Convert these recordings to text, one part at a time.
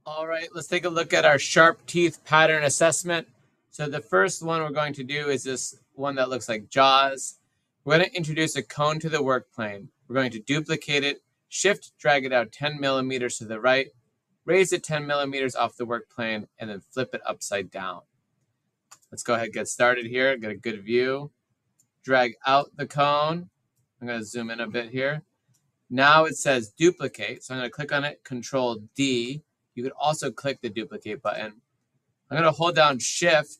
All right, let's take a look at our sharp teeth pattern assessment. So the first one we're going to do is this one that looks like jaws. We're going to introduce a cone to the work plane. We're going to duplicate it, shift, drag it out 10 millimeters to the right, raise it 10 millimeters off the work plane, and then flip it upside down. Let's go ahead and get started here, get a good view. Drag out the cone. I'm going to zoom in a bit here. Now it says duplicate, so I'm going to click on it, Control D. You could also click the duplicate button. I'm going to hold down Shift.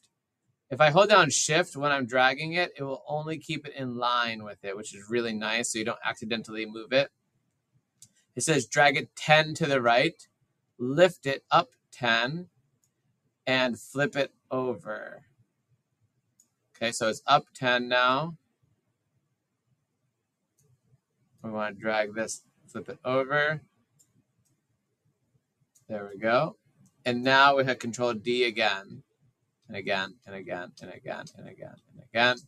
If I hold down Shift when I'm dragging it, it will only keep it in line with it, which is really nice, so you don't accidentally move it. It says drag it 10 to the right, lift it up 10, and flip it over. Okay, so it's up 10 now. We want to drag this, flip it over. There we go. And now we have Control D again, and again, and again, and again, and again, and again.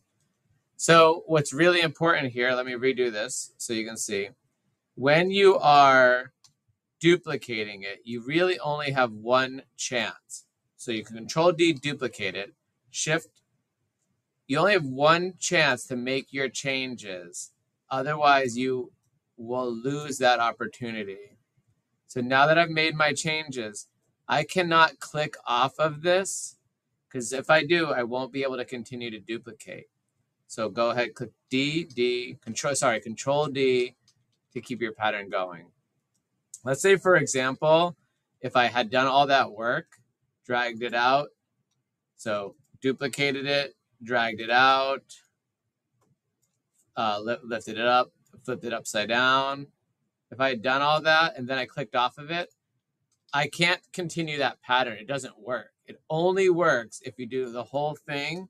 So what's really important here, let me redo this so you can see. When you are duplicating it, you really only have one chance. So you can Control D, duplicate it, Shift. You only have one chance to make your changes. Otherwise, you will lose that opportunity. So now that I've made my changes, I cannot click off of this because if I do, I won't be able to continue to duplicate. So go ahead, click Control D to keep your pattern going. Let's say, for example, if I had done all that work, dragged it out, so duplicated it, dragged it out, lifted it up, flipped it upside down. If I had done all that and then I clicked off of it, I can't continue that pattern. It doesn't work. It only works if you do the whole thing.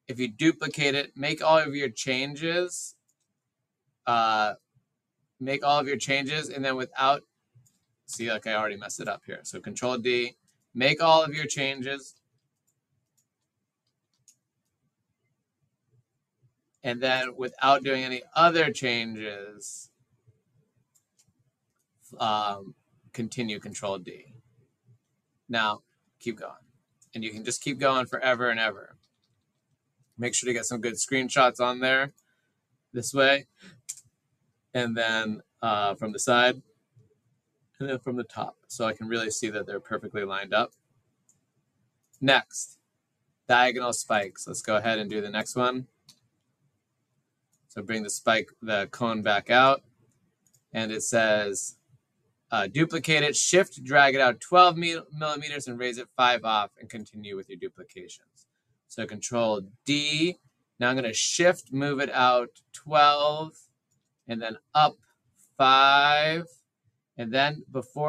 If you duplicate it, make all of your changes, and then without, see, like I already messed it up here. So Control D, make all of your changes, and then without doing any other changes, continue Control D. Now, keep going. And you can just keep going forever and ever. Make sure to get some good screenshots on there this way. And then from the side. And then from the top. So I can really see that they're perfectly lined up. Next, diagonal spikes. Let's go ahead and do the next one. So bring the cone back out. And it says, duplicate it, shift, drag it out 12 millimeters and raise it 5 off and continue with your duplications. So Control D. Now I'm going to shift, move it out 12 and then up 5. And then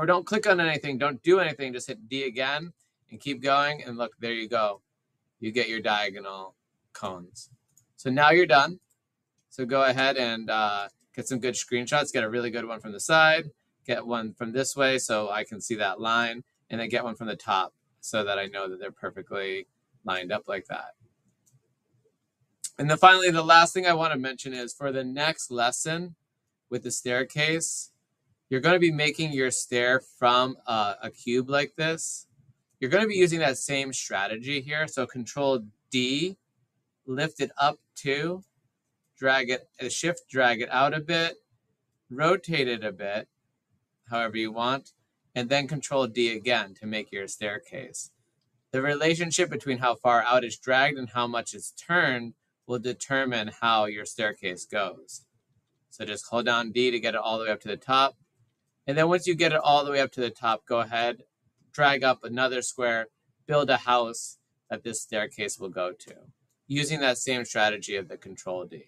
don't click on anything, don't do anything, just hit D again and keep going. And look, there you go. You get your diagonal cones. So now you're done. So go ahead and get some good screenshots, get a really good one from the side. Get one from this way so I can see that line, and then get one from the top so that I know that they're perfectly lined up like that. And then finally, the last thing I want to mention is for the next lesson with the staircase, you're going to be making your stair from a cube like this. You're going to be using that same strategy here. So Control D, lift it up 2, drag it, shift, drag it out a bit, rotate it a bit, however you want, and then Control D again to make your staircase. The relationship between how far out it's dragged and how much it's turned will determine how your staircase goes. So just hold down D to get it all the way up to the top. And then once you get it all the way up to the top, go ahead, drag up another square, build a house that this staircase will go to, using that same strategy of the Control D.